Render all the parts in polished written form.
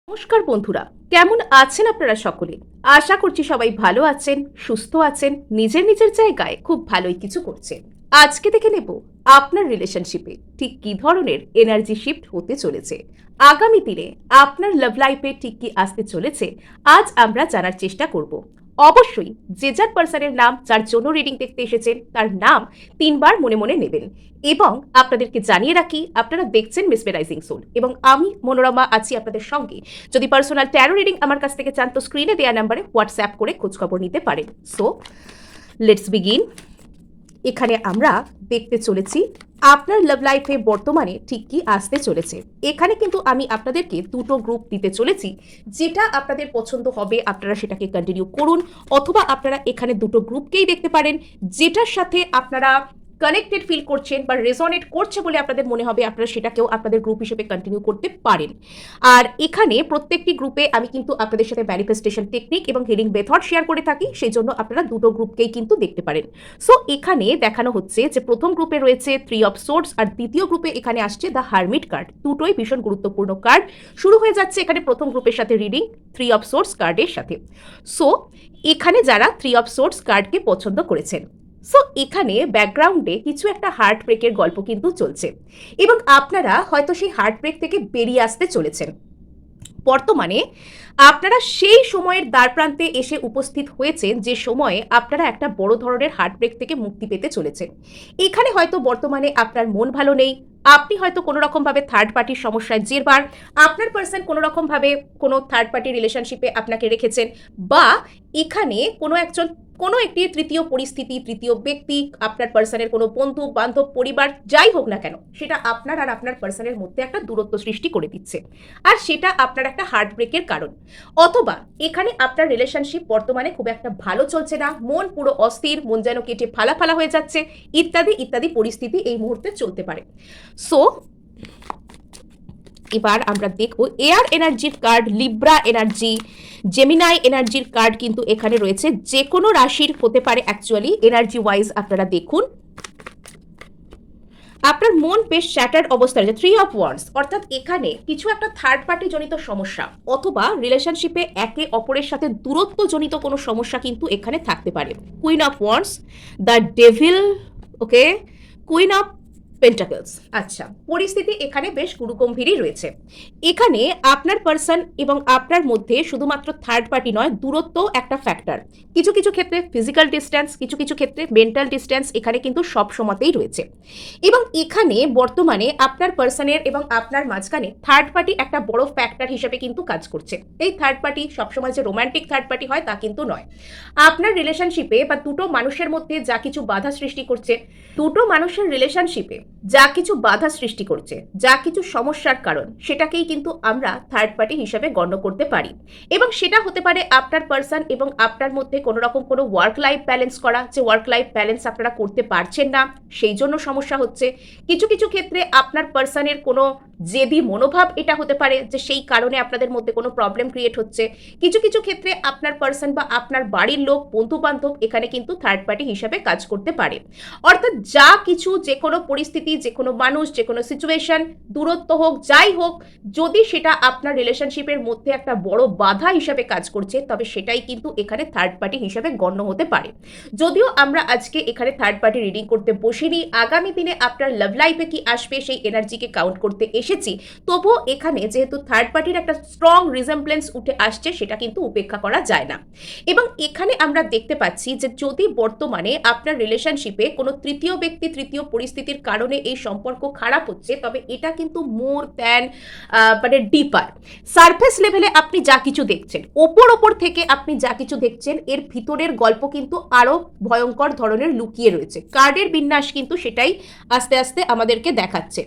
নমস্কার বন্ধুরা, কেমন আছেন আপনারা সকলে? আশা করছি সবাই ভালো আছেন, সুস্থ আছেন, নিজের নিজের জায়গায় খুব ভালোই কিছু করছেন। আজকে দেখে নেব আপনার রিলেশনশিপে ঠিক কি ধরনের এনার্জি শিফট হতে চলেছে, আগামী দিনে আপনার লাভ লাইফে ঠিক কি আসতে চলেছে আজ আমরা জানার চেষ্টা করব। অবশ্যই যে যার পার্সনের নাম যার জন্য রিডিং দেখতে এসেছেন তার নাম 3বার মনে মনে নেবেন। এবং আপনাদেরকে জানিয়ে রাখি, আপনারা দেখছেন মেসমেরাইজিং সোল এবং আমি মনোরমা আছি আপনাদের সঙ্গে। যদি পার্সোনাল ট্যারো রিডিং আমার কাছ থেকে চান তো স্ক্রিনে দেওয়া নাম্বারে হোয়াটসঅ্যাপ করে খোঁজখবর নিতে পারেন। So let's begin. এখানে আমরা দেখতে চলেছি আপনার লাভ লাইফে বর্তমানে ঠিক কি আসতে চলেছে। এখানে কিন্তু আমি আপনাদেরকে দুটো গ্রুপ দিতে চলেছি, যেটা আপনাদের পছন্দ হবে আপনারা সেটাকে কন্টিনিউ করুন, অথবা আপনারা এখানে দুটো গ্রুপকেই দেখতে পারেন যেটার সাথে আপনারা কানেক্টেড ফিল করছেন বা রেজনেট করছে বলে আপনাদের মনে হবে, আপনারা সেটাকেও আপনাদের গ্রুপ হিসেবে কন্টিনিউ করতে পারেন। আর এখানে প্রত্যেকটি গ্রুপে আমি কিন্তু আপনাদের সাথে ম্যানিফেস্টেশন টেকনিক এবং হিলিং মেথড শেয়ার করে থাকি, সেই জন্য আপনারা দুটো গ্রুপকেই কিন্তু দেখতে পারেন। সো এখানে দেখানো হচ্ছে যে প্রথম গ্রুপে রয়েছে 3 অফ সোর্ডস আর দ্বিতীয় গ্রুপে এখানে আসছে দ্য হারমিট কার্ড। দুটোই ভীষণ গুরুত্বপূর্ণ কার্ড। শুরু হয়ে যাচ্ছে এখানে প্রথম গ্রুপের সাথে রিডিং 3 অফ সোর্ডস কার্ডের সাথে। সো এখানে যারা 3 অফ সোর্ডস কার্ডকে পছন্দ করেছেন, সো এখানে ব্যাকগ্রাউন্ডে কিছু একটা হার্ট ব্রেকের গল্প কিন্তু চলছে এবং আপনারা হয়তো সেই হার্ট ব্রেক থেকে বেরিয়ে আসতে চলেছেন। বর্তমানে আপনারা সেই সময়ের দ্বারপ্রান্তে এসে উপস্থিত হয়েছেন যে সময়ে আপনারা একটা বড় ধরনের হার্ট ব্রেক থেকে মুক্তি পেতে চলেছেন। এখানে হয়তো বর্তমানে আপনার মন ভালো নেই, আপনি হয়তো কোনো রকমভাবে থার্ড পার্টির সমস্যায় জেরবার, আপনার পার্সন কোনো রকমভাবে কোনো থার্ড পার্টি রিলেশনশিপে আপনাকে রেখেছেন, বা এখানে কোনো একটি তৃতীয় পরিস্থিতি, তৃতীয় ব্যক্তি, আপনার পার্সনের কোনো বন্ধু বান্ধব পরিবার যাই হোক না কেন, সেটা আপনার আর আপনার পার্সনের মধ্যে একটা দূরত্ব সৃষ্টি করে দিচ্ছে, আর সেটা আপনার একটা হার্ট ব্রেকের কারণ। অথবা এখানে আপনার রিলেশনশিপ বর্তমানে খুব একটা ভালো চলছে না, মন পুরো অস্থির, মন যেন কেটে ফালা ফালা হয়ে যাচ্ছে, ইত্যাদি ইত্যাদি পরিস্থিতি এই মুহূর্তে চলতে পারে। সো এবার আমরা দেখব এয়ার এনার্জির কার্ড, লিব্রা এনার্জি, জেমিনাই এনার্জির কার্ড কিন্তু এখানে রয়েছে। যে কোনো রাশির হতে পারে অ্যাকচুয়ালি এনার্জি ওয়াইজ। আপনারা দেখুন আপনার মন বেশ শ্যাটার্ড অবস্থায় রয়েছে, 3 অফ ওয়ান্ডস, অর্থাৎ এখানে কিছু একটা থার্ড পার্টি জনিত সমস্যা অথবা রিলেশনশিপে একে অপরের সাথে দূরত্ব জনিত কোনো সমস্যা কিন্তু এখানে থাকতে পারে। Queen of wands, the devil, okay, queen of pentacles. আচ্ছা, পরিস্থিতি এখানে বেশ গুরুগম্ভীরই রয়েছে। এখানে আপনার পার্সন এবং আপনার মধ্যে শুধুমাত্র থার্ড পার্টি নয়, দূরত্ব একটা ফ্যাক্টর। কিছু কিছু ক্ষেত্রে ফিজিক্যাল ডিস্টেন্স, কিছু কিছু ক্ষেত্রে মেন্টাল ডিস্টেন্স এখানে কিন্তু সব সময়তেই রয়েছে। এবং এখানে বর্তমানে আপনার পার্সনের এবং আপনার মাঝখানে থার্ড পার্টি একটা বড় ফ্যাক্টর হিসেবে কিন্তু কাজ করছে। এই থার্ড পার্টি সবসময় যে রোমান্টিক থার্ড পার্টি হয় তা কিন্তু নয়। আপনার রিলেশনশিপে বা দুটো মানুষের মধ্যে যা কিছু বাধা সৃষ্টি করছে, দুটো মানুষের রিলেশনশিপে যা কিছু বাধা সৃষ্টি করছে, যা কিছু সমস্যার কারণ, সেটাকেই কিন্তু আমরা থার্ড পার্টি হিসেবে গণ্য করতে পারি। এবং সেটা হতে পারে আপনার পার্সন এবং আপনার মধ্যে কোনো রকম কোনো ওয়ার্ক লাইফ ব্যালেন্স করা, যে ওয়ার্ক লাইফ ব্যালেন্স আপনারা করতে পারছেন না, সেই জন্য সমস্যা হচ্ছে। কিছু কিছু ক্ষেত্রে আপনার পার্সনের কোনো জেদি মনোভাব এটা হতে পারে, যে সেই কারণে আপনাদের মধ্যে কোনো প্রবলেম ক্রিয়েট হচ্ছে। কিছু কিছু ক্ষেত্রে আপনার পার্সন বা আপনার বাড়ির লোক, বন্ধু বান্ধব এখানে কিন্তু থার্ড পার্টি হিসেবে কাজ করতে পারে। অর্থাৎ যা কিছু, যে কোনো পরিস্থিতি, যে কোনো মানুষ, যে কোনো সিচুয়েশন, দূরত্ব হোক যাই হোক, যদি সেটা আপনার রিলেশনশিপের মধ্যে একটা বড় বাধা হিসেবে কাজ করছে, তবে সেটাই কিন্তু এখানে থার্ড পার্টি হিসেবে গণ্য হতে পারে। যদিও আমরা আজকে এখানে থার্ড পার্টি রিডিং করতে বসিনি, আগামী দিনে আপনার লাভ লাইফে কি আসবে সেই এনার্জিকে কাউন্ট করতে এসেছি, তবুও এখানে যেহেতু থার্ড পার্টির একটা স্ট্রং রিজেম্বলেন্স উঠে আসছে, সেটা কিন্তু উপেক্ষা করা যায় না। এবং এখানে আমরা দেখতে পাচ্ছি যে যদি বর্তমানে আপনার রিলেশনশিপে কোনো তৃতীয় ব্যক্তি, তৃতীয় পরিস্থিতির কারণে এই সম্পর্ক খারাপ হচ্ছে, তবে এটা কিন্তু মোর দ্যান মানে ডিপার। সারফেস লেভেলে আপনি যা কিছু দেখছেন, ওপর থেকে আপনি যা কিছু দেখছেন, এর ভিতরের গল্প কিন্তু আরো ভয়ঙ্কর ধরনের লুকিয়ে রয়েছে। কার্ডের বিন্যাস কিন্তু সেটাই আস্তে আস্তে আমাদেরকে দেখাচ্ছে।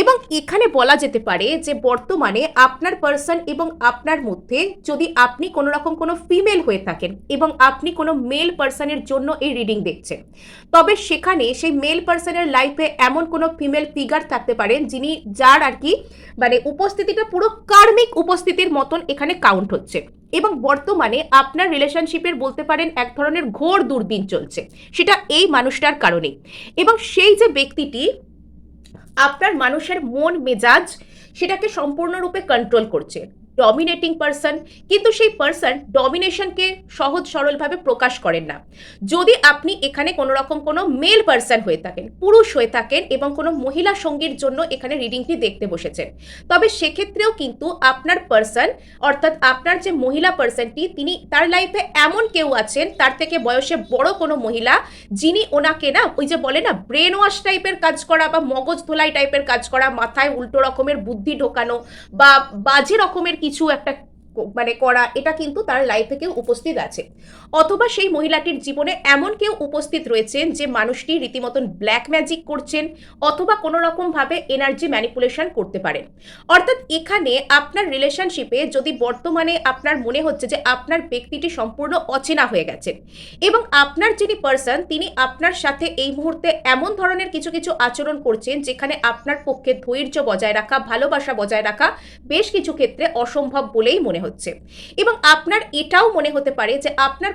এবং এখানে বলা যেতে পারে যে বর্তমানে আপনার পার্সন এবং আপনার মধ্যে, যদি আপনি কোনো রকম কোনো ফিমেল হয়ে থাকেন এবং আপনি কোনো মেল পার্সনের জন্য এই রিডিং দেখছেন, তবে সেখানে সেই মেল পার্সনের লাইফে এমন কোনো ফিমেল ফিগার থাকতে পারেন যিনি, যার আর কি মানে উপস্থিতিটা পুরো কার্মিক উপস্থিতির মতন এখানে কাউন্ট হচ্ছে। এবং বর্তমানে আপনার রিলেশনশিপের বলতে পারেন এক ধরনের ঘোর দুর্দিন চলছে, সেটা এই মানুষটার কারণেই। এবং সেই যে ব্যক্তিটি আপনার মানুষের মন মেজাজ সেটাকে সম্পূর্ণরূপে কন্ট্রোল করছে, ডমিনেটিং পার্সন, কিন্তু সেই পার্সন ডমিনেশনকে সহজ সরলভাবে প্রকাশ করেন না। যদি আপনি এখানে কোনো রকম কোনো মেল পার্সন হয়ে থাকেন, পুরুষ হয়ে থাকেন এবং কোনো মহিলা সঙ্গীর জন্য এখানে রিডিংটি দেখতে বসেছেন, তবে সেক্ষেত্রেও কিন্তু আপনার পার্সন অর্থাৎ আপনার যে মহিলা পার্সনটি তিনি তার লাইফে এমন কেউ আছেন তার থেকে বয়সে বড় কোনো মহিলা, যিনি ওনাকে না ওই যে বলে না ব্রেন ওয়াশ টাইপের কাজ করা বা মগজ ধোলাই টাইপের কাজ করা, মাথায় উল্টো রকমের বুদ্ধি ঢোকানো বা বাজে রকমের কিছু একটা মানে করা, এটা কিন্তু তার লাইফে কেউ উপস্থিত আছে। অথবা সেই মহিলাটির জীবনে এমন কেউ উপস্থিত রয়েছেন যে মানুষটি রীতিমতন ব্ল্যাক ম্যাজিক করছেন অথবা কোনো রকমভাবে এনার্জি ম্যানিপুলেশন করতে পারেন। অর্থাৎ এখানে আপনার রিলেশনশিপে যদি বর্তমানে আপনার মনে হচ্ছে যে আপনার ব্যক্তিটি সম্পূর্ণ অচেনা হয়ে গেছে এবং আপনার যিনি পার্সন তিনি আপনার সাথে এই মুহূর্তে এমন ধরনের কিছু কিছু আচরণ করছেন যেখানে আপনার পক্ষে ধৈর্য বজায় রাখা, ভালোবাসা বজায় রাখা বেশ কিছু ক্ষেত্রে অসম্ভব বলেই মনে হচ্ছে। এবং আপনার এটাও মনে হতে পারে যে আপনার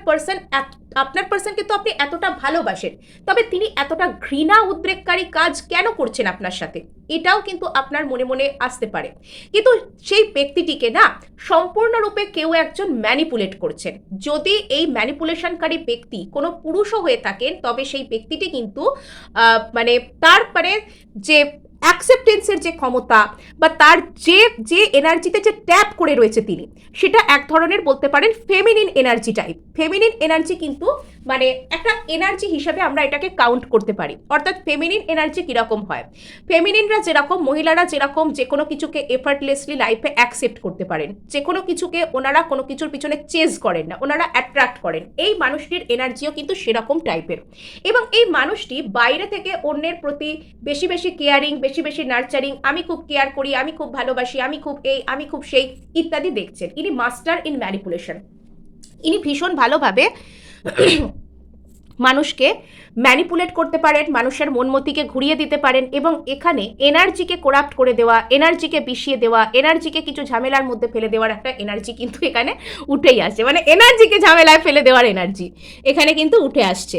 পার্সনকে তো আপনি এতটা ভালোবাসেন, তবে তিনি এতটা ঘৃণা উদ্রেককারী কাজ কেন করছেন আপনার সাথে, এটাও কিন্তু আপনার মনে মনে আসতে পারে। কিন্তু সেই ব্যক্তিটিকে না সম্পূর্ণরূপে কেউ একজন ম্যানিপুলেট করছেন। যদি এই ম্যানিপুলেশনকারী ব্যক্তি কোনো পুরুষও হয়ে থাকেন, তবে সেই ব্যক্তিটি কিন্তু মানে তারপরে যে অ্যাকসেপ্টেন্সের যে ক্ষমতা বা তার যে যে এনার্জিতে যে ট্যাপ করে রয়েছে তিনি, সেটা এক ধরনের বলতে পারেন feminine energy type. Feminine energy কিন্তু মানে একটা এনার্জি হিসাবে আমরা এটাকে কাউন্ট করতে পারি। অর্থাৎ ফেমিনিন এনার্জি কীরকম হয়, ফেমিনিনরা যেরকম, মহিলারা যেরকম যে কোনো কিছুকে এফার্টলেসলি লাইফে অ্যাকসেপ্ট করতে পারেন, যে কোনো কিছুকে ওনারা কোনো কিছুর পিছনে চেজ করেন না, ওনারা অ্যাট্রাক্ট করেন, এই মানুষটির এনার্জিও কিন্তু সেরকম টাইপের। এবং এই মানুষটি বাইরে থেকে অন্যের প্রতি বেশি বেশি কেয়ারিং, বেশি বেশি নার্চারিং, আমি খুব কেয়ার করি, আমি খুব ভালোবাসি, আমি খুব এই, আমি খুব সেই ইত্যাদি দেখছেন। ইনি মাস্টার ইন ম্যানিপুলেশন। ইনি ভীষণ ভালোভাবে মানুষকে ম্যানিপুলেট করতে পারেন, মানুষের মনমতিকে ঘুরিয়ে দিতে পারেন এবং এখানে এনার্জিকে করাপ্ট করে দেওয়া, এনার্জিকে বিষিয়ে দেওয়া, এনার্জিকে কিছু ঝামেলার মধ্যে ফেলে দেওয়ার একটা এনার্জি কিন্তু এখানে উঠেই আসছে। মানে এনার্জিকে ঝামেলায় ফেলে দেওয়ার এনার্জি এখানে কিন্তু উঠে আসছে।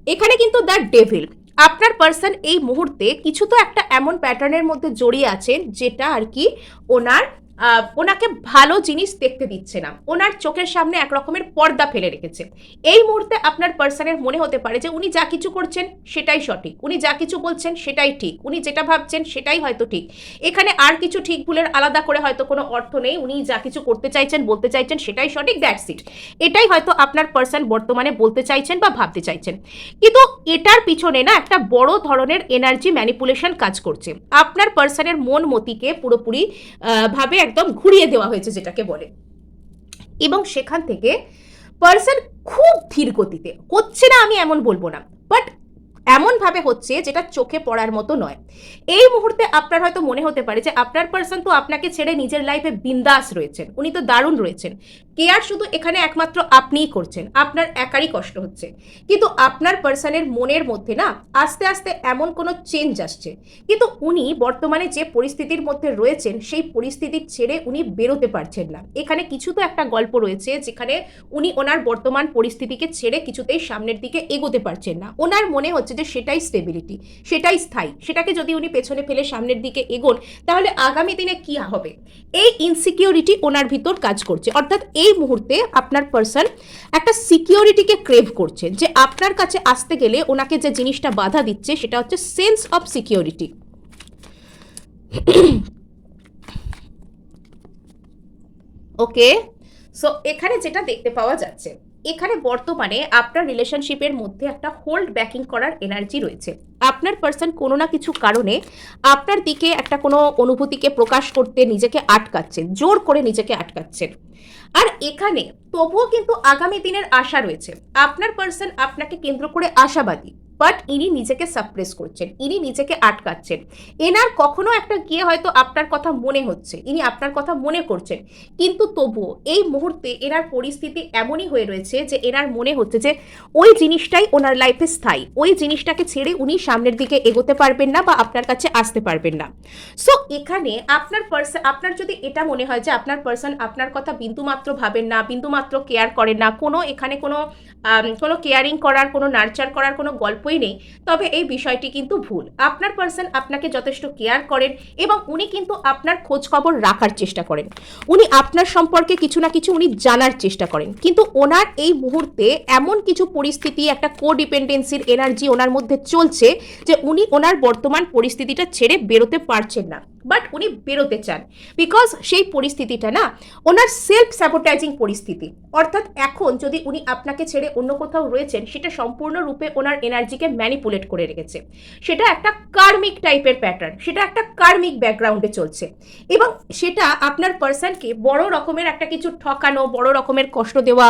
এখানে কিন্তু দ্য ডেভিল, আপনার পার্সন এই মুহূর্তে কিছু তো একটা এমন প্যাটার্নের মধ্যে জড়িয়ে আছেন যেটা আর কি ওনাকে ভালো জিনিস দেখতে দিচ্ছে না, ওনার চোখের সামনে এক রকমের পর্দা ফেলে রেখেছে। এই মুহূর্তে আপনার পার্সনের মনে হতে পারে যে উনি যা কিছু করছেন সেটাই সঠিক, উনি যা কিছু বলছেন সেটাই ঠিক, উনি যেটা ভাবছেন সেটাই হয়তো ঠিক, এখানে আর কিছু ঠিক ভুলের আলাদা করে হয়তো কোনো অর্থ নেই, উনি যা কিছু করতে চাইছেন, বলতে চাইছেন সেটাই সঠিক, দ্যাটস ইট। এটাই হয়তো আপনার পার্সন বর্তমানে বলতে চাইছেন বা ভাবতে চাইছেন। কিন্তু এটার পিছনে না একটা বড় ধরনের এনার্জি ম্যানিপুলেশন কাজ করছে। আপনার পার্সনের মন মতিকে পুরোপুরি ভাবে একদম ঘুরিয়ে দেওয়া হয়েছে যেটাকে বলে। এবং সেখান থেকে পার্সন খুব ধীর গতিতে হচ্ছে না, আমি এমন বলবো না, বাট এমনভাবে হচ্ছে যেটা চোখে পড়ার মতো নয়। এই মুহূর্তে আপনার হয়তো মনে হতে পারে যে আপনার পার্সন তো আপনাকে ছেড়ে নিজের লাইফে বিন্দাস রয়েছেন, উনি তো দারুণ রয়েছেন, কেয়ার শুধু এখানে একমাত্র আপনিই করছেন, আপনার একারই কষ্ট হচ্ছে। কিন্তু আপনার পার্সনের মনের মধ্যে না আস্তে আস্তে এমন কোনো চেঞ্জ আসছে, কিন্তু উনি বর্তমানে যে পরিস্থিতির মধ্যে রয়েছেন সেই পরিস্থিতির ছেড়ে উনি বেরোতে পারছেন না। এখানে কিছু তো একটা গল্প রয়েছে যেখানে উনি ওনার বর্তমান পরিস্থিতিকে ছেড়ে কিছুতেই সামনের দিকে এগোতে পারছেন না। ওনার মনে হচ্ছে যে সেটাই স্টেবিলিটি, সেটাই স্থায়ী, সেটাকে যদি উনি পেছনে ফেলে সামনের দিকে এগোন তাহলে আগামী দিনে কি হবে, এই ইনসিকিউরিটি ওনার ভিতর কাজ করছে। অর্থাৎ এই মুহূর্তে আপনার পার্সন একটা সিকিউরিটিকে ক্রেভ করছেন, যে আপনার কাছে আসতে গেলে ওনাকে যে জিনিসটা বাধা দিচ্ছে সেটা হচ্ছে sense of security. Okay, so এখানে যেটা দেখতে পাওয়া যাচ্ছে, এখানে বর্তমানে আপনার রিলেশনশিপের মধ্যে একটা হোল্ড ব্যাকিং করার এনার্জি রয়েছে। আপনার পার্সন কোনো না কিছু কারণে আপনার দিকে একটা কোনো অনুভূতিকে প্রকাশ করতে নিজেকে আটকাচ্ছেন, জোর করে নিজেকে আটকাচ্ছেন। আর এখানে তবুও কিন্তু আগামী দিনের আশা রয়েছে। আপনার পার্সন আপনাকে কেন্দ্র করে আশাবাদী, বাট ইনি নিজেকে সাপ্রেস করছেন, ইনি নিজেকে আটকাচ্ছেন। এনার কখনো একটা গিয়ে হয়তো আপনার কথা মনে হচ্ছে, ইনি আপনার কথা মনে করছেন, কিন্তু তবুও এই মুহূর্তে এনার পরিস্থিতি এমনই হয়ে রয়েছে যে এনার মনে হচ্ছে যে ওই জিনিসটাই ওনার লাইফে স্থায়ী, ওই জিনিসটাকে ছেড়ে উনি সামনের দিকে এগোতে পারবেন না বা আপনার কাছে আসতে পারবেন না। সো এখানে আপনার যদি এটা মনে হয় যে আপনার পার্সন আপনার কথা বিন্দুমাত্র ভাবেন না, বিন্দুমাত্র কেয়ার করেন না, এখানে কোনো কেয়ারিং করার, কোনো নার্চার করার কোনো গল্পই নেই, তবে এই বিষয়টি কিন্তু ভুল। আপনার পার্সন আপনাকে যথেষ্ট কেয়ার করেন এবং উনি কিন্তু আপনার খোঁজ খবর রাখার চেষ্টা করেন, উনি আপনার সম্পর্কে কিছু না কিছু উনি জানার চেষ্টা করেন, কিন্তু ওনার এই মুহূর্তে এমন কিছু পরিস্থিতি, একটা কোডিপেন্ডেন্সির এনার্জি ওনার মধ্যে চলছে যে উনি ওনার বর্তমান পরিস্থিতিটা ছেড়ে বেরোতে পারছেন না, বাট উনি বেরোতে চান। বিকজ সেই পরিস্থিতিটা না ওনার সেলফ স্যাবোটাইজিং পরিস্থিতি, অর্থাৎ এখন যদি উনি আপনাকে ছেড়ে অন্য কোথাও রয়েছেন, সেটা সম্পূর্ণরূপে ওনার এনার্জিকে ম্যানিপুলেট করে রেখেছে। সেটা একটা কার্মিক টাইপের প্যাটার্ন, সেটা একটা কার্মিক ব্যাকগ্রাউন্ডে চলছে এবং সেটা আপনার পার্সনকে বড় রকমের একটা কিছু ঠকানো, বড় রকমের কষ্ট দেওয়া,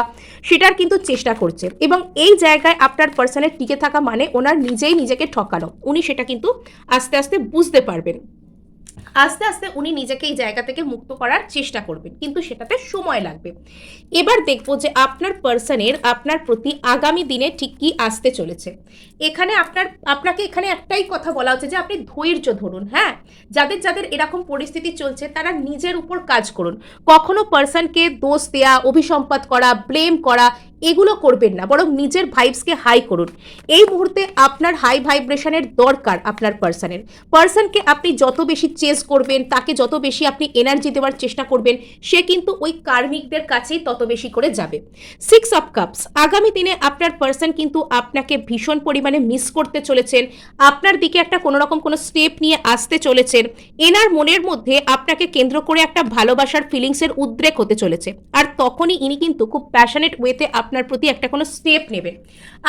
সেটার কিন্তু চেষ্টা করছে এবং এই জায়গায় আপনার পার্সনের টিকে থাকা মানে ওনার নিজেই নিজেকে ঠকানো। উনি সেটা কিন্তু আস্তে আস্তে বুঝতে পারবেন, আস্তে আস্তে উনি নিজেকে এই জায়গা থেকে মুক্ত করার চেষ্টা করবেন, কিন্তু সেটাতে সময় লাগবে। এবার দেখবো যে আপনার পার্সনের আপনার প্রতি আগামী দিনে ঠিক কি আসতে চলেছে। এখানে আপনাকে এখানে একটাই কথা বলা হচ্ছে যে আপনি ধৈর্য ধরুন। হ্যাঁ, যাদের এরকম পরিস্থিতি চলছে তারা নিজের উপর কাজ করুন, কখনো পার্সনকে দোষ দেয়া, অভিসম্পাত করা, ব্লেম করা এগুলো করবেন না, বরং নিজের ভাইবসকে হাই করুন। এই মুহূর্তে আপনার হাই ভাইব্রেশনের দরকার। আপনার পার্সনকে আপনি যত বেশি চেস করবেন, তাকে যত বেশি আপনি এনার্জি দেওয়ার চেষ্টা করবেন, সে কিন্তু ওই কার্মিকদের কাছেই তত বেশি করে যাবে। 6 অফ কাপস, আগামী দিনে আপনার পার্সন কিন্তু আপনাকে ভীষণ পরিমাণে মিস করতে চলেছেন, আপনার দিকে একটা কোনো রকম কোনো স্টেপ নিয়ে আসতে চলেছেন। এনার মনের মধ্যে আপনাকে কেন্দ্র করে একটা ভালোবাসার ফিলিংসের উদ্রেক হতে চলেছে, আর তখনই ইনি কিন্তু খুব প্যাশনেট ওয়েতে আপনার প্রতি একটা কোনো স্টেপ নেবেন।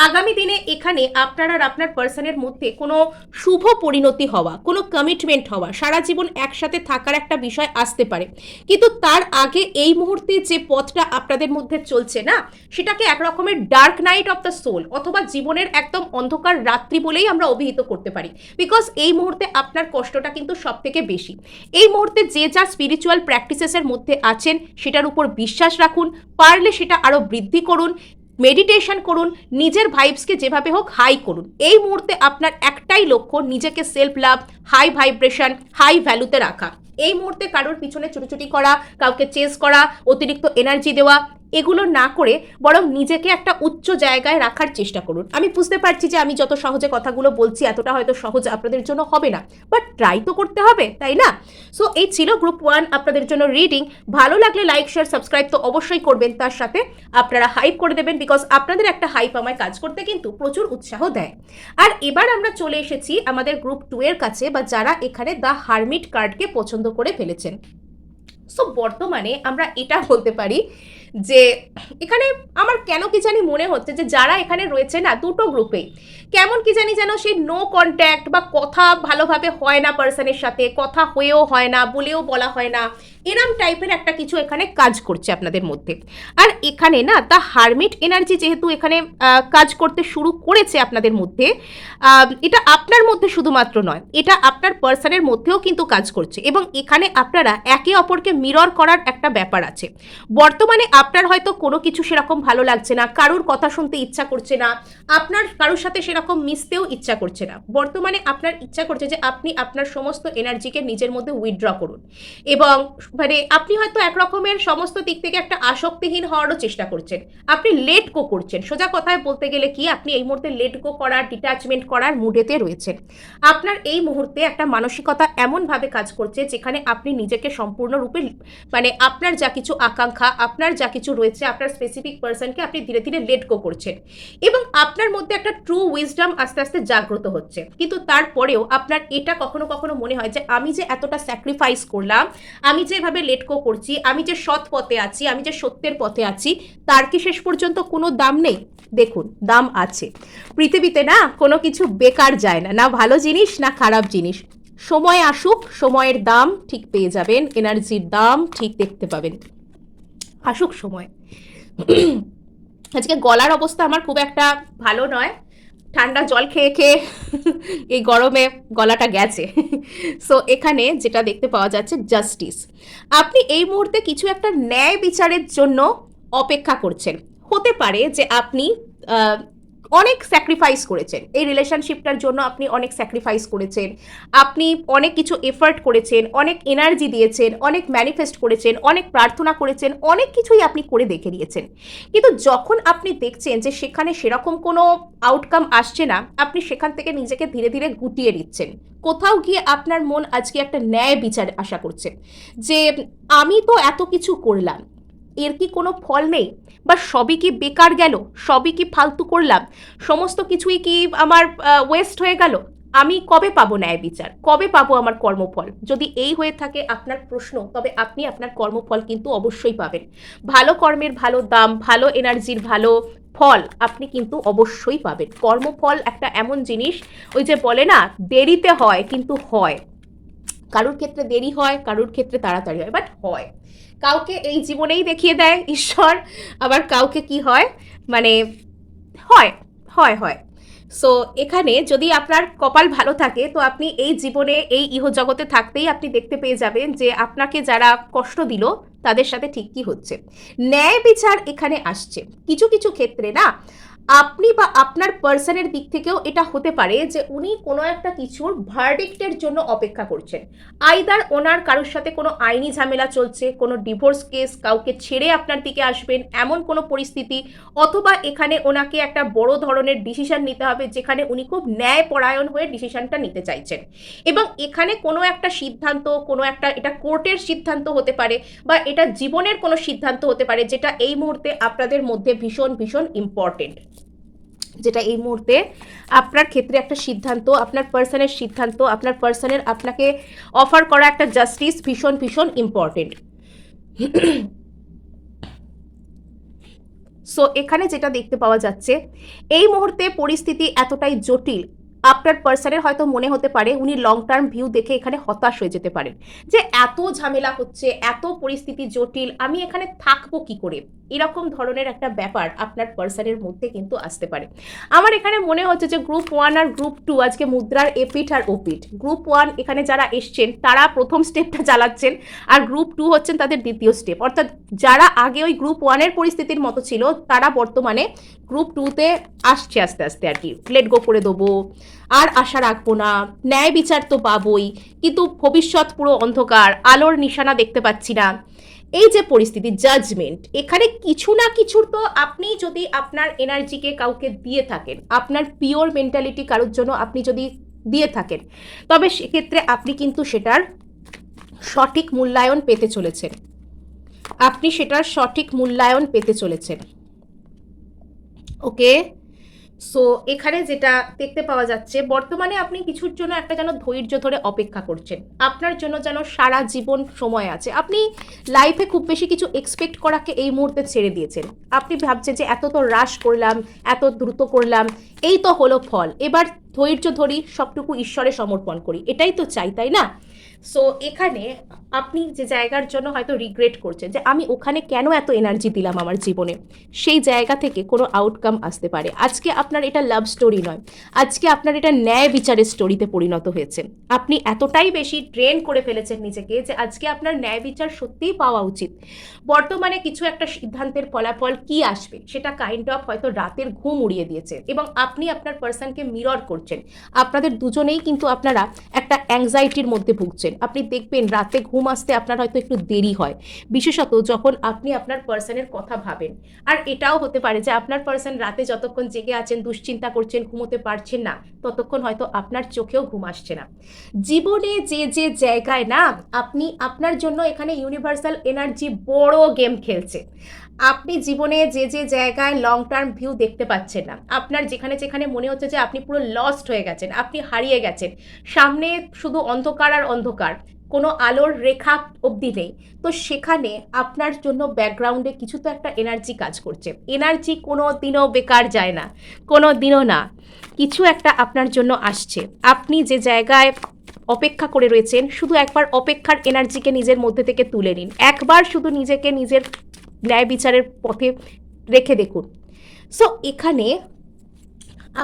আগামী দিনে এখানে আপনার আর আপনার পার্সনের মধ্যে কোনো শুভ পরিণতি হওয়া, কোনো কমিটমেন্ট হওয়া, সারা জীবন একসাথে থাকার একটা বিষয় আসতে পারে, কিন্তু তার আগে এই মুহূর্তে যে পথটা আপনাদের মধ্যে চলছে না, সেটাকে এক রকমের dark night of the soul অথবা জীবনের একদম অন্ধকার রাত্রি বলেই আমরা অভিহিত করতে পারি। বিকজ এই মুহূর্তে আপনার কষ্টটা কিন্তু সব থেকে বেশি। এই মুহূর্তে যে যা স্পিরিচুয়াল প্র্যাকটিসেসের মধ্যে আছেন সেটার উপর বিশ্বাস রাখুন, পারলে সেটা আরো বৃদ্ধি করুন, মেডিটেশন করুন, নিজের ভাইবসকে যেভাবে হোক হাই করুন। এই মুহূর্তে আপনার একটাই লক্ষ্য, নিজেকে self love, high vibration, high ভ্যালুতে রাখা। এই মুহূর্তে কারোর পিছনে ছুটোছুটি করা, কাউকে চেস করা, অতিরিক্ত এনার্জি দেওয়া এগুলো না করে বরং নিজেকে একটা উচ্চ জায়গায় রাখার চেষ্টা করুন। আমি বুঝতে পারছি যে আমি যত সহজে কথাগুলো বলছি এতটা হয়তো সহজ আপনাদের জন্য হবে না, বাট ট্রাই তো করতে হবে, তাই না? সো এই ছিল গ্রুপ 1 আপনাদের জন্য রিডিং। ভালো লাগলে লাইক, শেয়ার, সাবস্ক্রাইব তো অবশ্যই করবেন, তার সাথে আপনারা হাইপ করে দেবেন, বিকজ আপনাদের একটা হাইপ আমায় কাজ করতে কিন্তু প্রচুর উৎসাহ দেয়। আর এবার আমরা চলে এসেছি আমাদের গ্রুপ 2 এর কাছে, বা যারা এখানে দ্য হারমিট কার্ডকে পছন্দ করে ফেলেছেন। সো বর্তমানে আমরা এটা বলতে পারি যে এখানে আমার কেন কি জানি মনে হচ্ছে যে যারা এখানে রয়েছে না, দুটো গ্রুপেই কেমন কি জানি যেন সেই নো কন্ট্যাক্ট বা কথা ভালোভাবে হয় না, পার্সনের সাথে কথা হয়েও হয় না, বলেও বলা হয় না, এরম টাইপের একটা কিছু এখানে কাজ করছে আপনাদের মধ্যে। আর এখানে না দ্য হারমিট এনার্জি যেহেতু এখানে কাজ করতে শুরু করেছে আপনাদের মধ্যে, এটা আপনার মধ্যে শুধুমাত্র নয়, এটা আপনার পার্সনের মধ্যেও কিন্তু কাজ করছে এবং এখানে আপনারা একে অপরকে মিরর করার একটা ব্যাপার আছে। বর্তমানে আপনার হয়তো কোনো কিছু সেরকম ভালো লাগছে না, কারুর কথা শুনতে ইচ্ছা করছে না, আপনার কারোর সাথে সেরকম মিশতেও ইচ্ছা করছে না। বর্তমানে আপনার ইচ্ছা করছে যে আপনি আপনার সমস্ত এনার্জিকে নিজের মধ্যে উইথড্র করুন এবং মানে আপনি হয়তো একরকমের সমস্ত দিক থেকে একটা আসক্তিহীন হওয়ারও চেষ্টা করছেন, আপনি লেট গো করছেন। সোজা কথায় বলতে গেলে কি, আপনি এই মুহূর্তে লেট গো করার, ডিট্যাচমেন্ট করার মুডেতে রয়েছেন। আপনার এই মুহূর্তে একটা মানসিকতা এমনভাবে কাজ করছে যেখানে আপনি নিজেকে সম্পূর্ণরূপে মানে আপনার যা কিছু আকাঙ্ক্ষা, আপনার যা কিছু রয়েছে, আপনার স্পেসিফিক পার্সনকে আপনি ধীরে ধীরে লেট গো করছেন এবং আপনার মধ্যে একটা ট্রু উইজডম আস্তে আস্তে জাগ্রত হচ্ছে। কিন্তু তারপরেও আপনার এটা কখনো কখনো মনে হয় যে আমি যে এতটা স্যাক্রিফাইস করলাম, আমি যেভাবে লেট গো করছি, আমি যে সৎ পথে আছি, আমি যে সত্যের পথে আছি, তার কি শেষ পর্যন্ত কোনো দাম নেই? দেখুন, দাম আছে। পৃথিবীতে না কোনো কিছু বেকার যায় না, না ভালো জিনিস না খারাপ জিনিস। সময় আসুক, সময়ের দাম ঠিক পেয়ে যাবেন, এনার্জির দাম ঠিক দেখতে পাবেন। আসুক সময়। আজকে গলার অবস্থা আমার খুব একটা ভালো নয়, ঠান্ডা জল খেয়ে খেয়ে এই গরমে গলাটা গেছে। সো এখানে যেটা দেখতে পাওয়া যাচ্ছে, জাস্টিস। আপনি এই মুহূর্তে কিছু একটা ন্যায় বিচারের জন্য অপেক্ষা করছেন। হতে পারে যে আপনি অনেক স্যাক্রিফাইস করেছেন এই রিলেশনশিপটার জন্য, আপনি অনেক স্যাক্রিফাইস করেছেন, আপনি অনেক কিছু এফার্ট করেছেন, অনেক এনার্জি দিয়েছেন, অনেক ম্যানিফেস্ট করেছেন, অনেক প্রার্থনা করেছেন, অনেক কিছুই আপনি করে দেখে নিয়েছেন। কিন্তু যখন আপনি দেখছেন যে সেখানে সেরকম কোনো আউটকাম আসছে না, আপনি সেখান থেকে নিজেকে ধীরে ধীরে গুটিয়ে নিচ্ছেন। কোথাও গিয়ে আপনার মন আজকে একটা ন্যায় বিচার আশা করছে যে আমি তো এত কিছু করলাম, এর কি কোনো ফল নেই, বা সবই কি বেকার গেল, সবই কি ফালতু করলাম, সমস্ত কিছুই কি আমার ওয়েস্ট হয়ে গেল, আমি কবে পাবো ন্যায় বিচার, কবে পাবো আমার কর্মফল? যদি এই হয়ে থাকে আপনার প্রশ্ন, তবে আপনি আপনার কর্মফল কিন্তু অবশ্যই পাবেন। ভালো কর্মের ভালো দাম, ভালো এনার্জির ভালো ফল আপনি কিন্তু অবশ্যই পাবেন। কর্মফল একটা এমন জিনিস, ওই যে বলে না, দেরিতে হয় কিন্তু হয়। কারোর ক্ষেত্রে দেরি হয়, কারোর ক্ষেত্রে তাড়াতাড়ি হয়, বাট হয়। কাউকে এই জীবনেই দেখিয়ে দেয় ঈশ্বর, আবার কাউকে কি হয়, মানে হয়, হয় হয়। সো এখানে যদি আপনার কপাল ভালো থাকে, তো আপনি এই জীবনে এই ইহজগতে থাকতেই আপনি দেখতে পেয়ে যাবেন যে আপনাকে যারা কষ্ট দিল তাদের সাথে ঠিক কি হচ্ছে। ন্যায় বিচার এখানে আসছে। কিছু কিছু ক্ষেত্রে না, আপনি বা আপনার পার্সনের দিক থেকেও এটা হতে পারে যে উনি কোনো একটা কিছুর ভার্ডিক্টের জন্য অপেক্ষা করছেন। আইদার ওনার কারোর সাথে কোনো আইনি ঝামেলা চলছে, কোনো ডিভোর্স কেস, কাউকে ছেড়ে আপনার দিকে আসবেন এমন কোনো পরিস্থিতি, অথবা এখানে ওনাকে একটা বড় ধরনের ডিসিশন নিতে হবে যেখানে উনি খুব ন্যায়পরায়ণ হয়ে ডিসিশনটা নিতে চাইছেন। এবং এখানে কোনো একটা সিদ্ধান্ত, কোনো একটা, এটা কোর্টের সিদ্ধান্ত হতে পারে বা এটা জীবনের কোনো সিদ্ধান্ত হতে পারে, যেটা এই মুহূর্তে আপনাদের মধ্যে ভীষণ ভীষণ ইম্পর্টেন্ট, যেটা এই মুহূর্তে আপনার ক্ষেত্রে একটা সিদ্ধান্ত, আপনার পার্সনের সিদ্ধান্ত, আপনার পার্সনের আপনাকে অফার করা একটা জাস্টিস ভীষণ ভীষণ ইম্পর্টেন্ট। সো এখানে যেটা দেখতে পাওয়া যাচ্ছে, এই মুহূর্তে পরিস্থিতি এতটাই জটিল, আপনার পার্সনের হয়তো মনে হতে পারে উনি লং টার্ম ভিউ দেখে এখানে হতাশ হয়ে যেতে পারেন, যে এত ঝামেলা হচ্ছে, এত পরিস্থিতি জটিল, আমি এখানে থাকবো কি করে, এরকম ধরনের একটা ব্যাপার আপনার পার্সনের মধ্যে কিন্তু আসতে পারে। আমার এখানে মনে হচ্ছে যে গ্রুপ 1 আর গ্রুপ 2 আজকে মুদ্রার এপিঠ আর ওপিঠ। গ্রুপ 1 এখানে যারা এসছেন তারা প্রথম স্টেপটা চালাচ্ছেন, আর গ্রুপ 2 হচ্ছেন তাদের দ্বিতীয় স্টেপ। অর্থাৎ যারা আগে ওই গ্রুপ 1-এর পরিস্থিতির মতো ছিল, তারা বর্তমানে গ্রুপ 2-তে আসছে আস্তে আস্তে, আর কি লেট গো করে দেবো, আর আশা রাখবো না, ন্যায় বিচার তো পাবোই, কিন্তু ভবিষ্যৎ পুরো অন্ধকার, আলোর নিশানা দেখতে পাচ্ছি না, এই যে পরিস্থিতি, জাজমেন্ট, এখানে কিছু না কিছুর তো আপনি যদি আপনার এনার্জিকে কাউকে দিয়ে থাকেন, আপনার পিওর মেন্টালিটি কারোর জন্য আপনি যদি দিয়ে থাকেন, তবে সেক্ষেত্রে আপনি কিন্তু সেটার সঠিক মূল্যায়ন পেতে চলেছেন, আপনি সেটার সঠিক মূল্যায়ন পেতে চলেছেন। ওকে, সো এখানে যেটা দেখতে পাওয়া যাচ্ছে, বর্তমানে আপনি কিছুর জন্য একটা যেন ধৈর্য ধরে অপেক্ষা করছেন, আপনার জন্য যেন সারা জীবন সময় আছে। আপনি লাইফে খুব বেশি কিছু এক্সপেক্ট করাকে এই মুহূর্তে ছেড়ে দিয়েছেন। আপনি ভাবছেন যে এত তো রাশ করলাম, এত দ্রুত করলাম, এই তো হলো ফল, এবার ধৈর্য ধরি, সবটুকু ঈশ্বরে সমর্পণ করি, এটাই তো চাই, তাই না? সো এখানে আপনি যে জায়গার জন্য হয়তো রিগ্রেট করছেন যে আমি ওখানে কেন এত এনার্জি দিলাম আমার জীবনে, সেই জায়গা থেকে কোনো আউটকাম আসতে পারে। আজকে আপনার এটা লাভ স্টোরি নয়, আজকে আপনার এটা ন্যায় বিচারের স্টোরিতে পরিণত হয়েছে। আপনি এতটাই বেশি ট্রেন করে ফেলেছেন নিজেকে যে আজকে আপনার ন্যায় বিচার সত্যিই পাওয়া উচিত। বর্তমানে কিছু একটা সিদ্ধান্তের ফলাফল কি আসবে সেটা কাইন্ড অফ হয়তো রাতের ঘুম উড়িয়ে দিয়েছে, এবং আপনি আপনার পার্সনকে মিরর করছেন। আপনাদের দুজনেই কিন্তু আপনারা একটা অ্যাংজাইটির মধ্যে ভুগছেন। আপনি দেখবেন রাতে ঘুম আসতে আপনার হয়তো একটু দেরি হয়, বিশেষত যখন আপনি আপনার পার্সনের কথা ভাবেন। আর এটাও হতে পারে যে আপনার পার্সন রাতে যতক্ষণ জেগে আছেন, দুশ্চিন্তা করছেন, ঘুমোতে পারছেন না, ততক্ষণ হয়তো আপনার চোখেও ঘুম আসছে না। জীবনে যে যে জায়গায় না, আপনি আপনার জন্য এখানে ইউনিভার্সাল এনার্জি বড় গেম খেলছে। আপনি জীবনে যে যে জায়গায় লং টার্ম ভিউ দেখতে পাচ্ছেন না, আপনার যেখানে যেখানে মনে হচ্ছে যে আপনি পুরো লস্ট হয়ে গেছেন, আপনি হারিয়ে গেছেন, সামনে শুধু অন্ধকার আর অন্ধকার, কোনো আলোর রেখা অবধি নেই, তো সেখানে আপনার জন্য ব্যাকগ্রাউন্ডে কিছু তো একটা এনার্জি কাজ করছে। এনার্জি কোনো দিনও বেকার যায় না, কোনো দিনও না, কিছু একটা আপনার জন্য আসছে। আপনি যে জায়গায় অপেক্ষা করে রয়েছেন, শুধু একবার অপেক্ষার এনার্জিকে নিজের মধ্যে থেকে তুলে নিন, একবার শুধু নিজেকে নিজের ন্যায় বিচারের পথে রেখে দেখুন। সো এখানে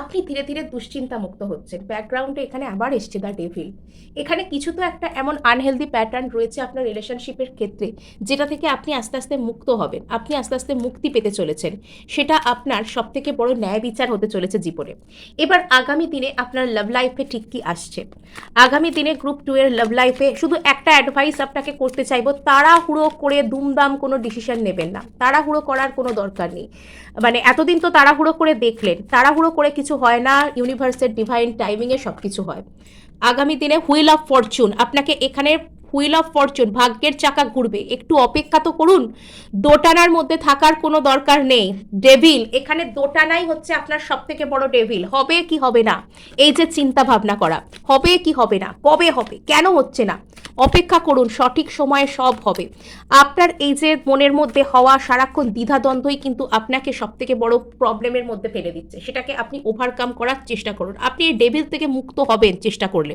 আপনি ধীরে ধীরে দুশ্চিন্তা মুক্ত হচ্ছেন। ব্যাকগ্রাউন্ডে এখানে আবার এসছে দ্য ডেভিল। এখানে কিছু তো একটা এমন আনহেলদি প্যাটার্ন রয়েছে আপনার রিলেশনশিপের ক্ষেত্রে, যেটা থেকে আপনি আস্তে আস্তে মুক্ত হবেন। আপনি আস্তে আস্তে মুক্তি পেতে চলেছেন। সেটা আপনার সবথেকে বড় ন্যায় বিচার হতে চলেছে জীবনে। এবার আগামী দিনে আপনার লাভ লাইফে ঠিক কি আসছে? আগামী দিনে গ্রুপ 2 এর লাভ লাইফে শুধু একটা অ্যাডভাইস আপনাকে করতে চাইবো, তাড়াহুড়ো করে দুমদাম কোনো ডিসিশন নেবেন না। তাড়াহুড়ো করার কোনো দরকার নেই। মানে এতদিন তো তাড়াহুড়ো করে দেখলেন, তাড়াহুড়ো করে কিছু হয় না, ইউনিভার্সের ডিভাইন টাইমিংয়ে সব কিছু হয়। আগামী দিনে হুইল অফ ফরচুন, আপনাকে এখানে হুইল অফ ফরচুন, ভাগ্যের চাকা ঘুরবে, একটু অপেক্ষা তো করুন। দোটানার মধ্যে থাকার কোনো দরকার নেই। ডেভিল, এখানে দোটানাই হচ্ছে আপনার সব থেকে বড় ডেভিল। হবে কি হবে না, এই যে চিন্তা ভাবনা করা, হবে কি হবে না, কবে হবে, কেন হচ্ছে না, অপেক্ষা করুন, সঠিক সময়ে সব হবে। আপনার এই যে মনের মধ্যে হওয়া সারাক্ষণ দ্বিধাদ্বন্দ্বই কিন্তু আপনাকে সব থেকে বড় প্রবলেমের মধ্যে ফেলে দিচ্ছে। সেটাকে আপনি ওভারকাম করার চেষ্টা করুন। আপনি এই ডেভিল থেকে মুক্ত হবেন চেষ্টা করলে।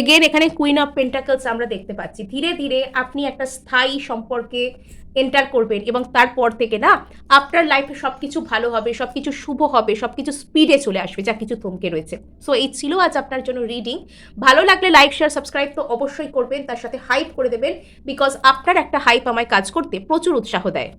এগেন এখানে কুইন অফ পেন্টাকলস আমরা দেখতে পাচ্ছি। ধীরে ধীরে আপনি একটা স্থায়ী সম্পর্কে এন্টার করবেন এবং তারপর থেকে না আপনার লাইফে সব কিছু ভালো হবে, সব কিছু শুভ হবে, সব কিছু স্পিডে চলে আসবে যা কিছু থমকে রয়েছে। সো এই ছিল আজ আপনার জন্য রিডিং। ভালো লাগলে লাইক শেয়ার সাবস্ক্রাইব তো অবশ্যই করবেন, তার সাথে হাইপ করে দেবেন, বিকজ আপনার একটা হাইপ আমায় কাজ করতে প্রচুর উৎসাহ দেয়।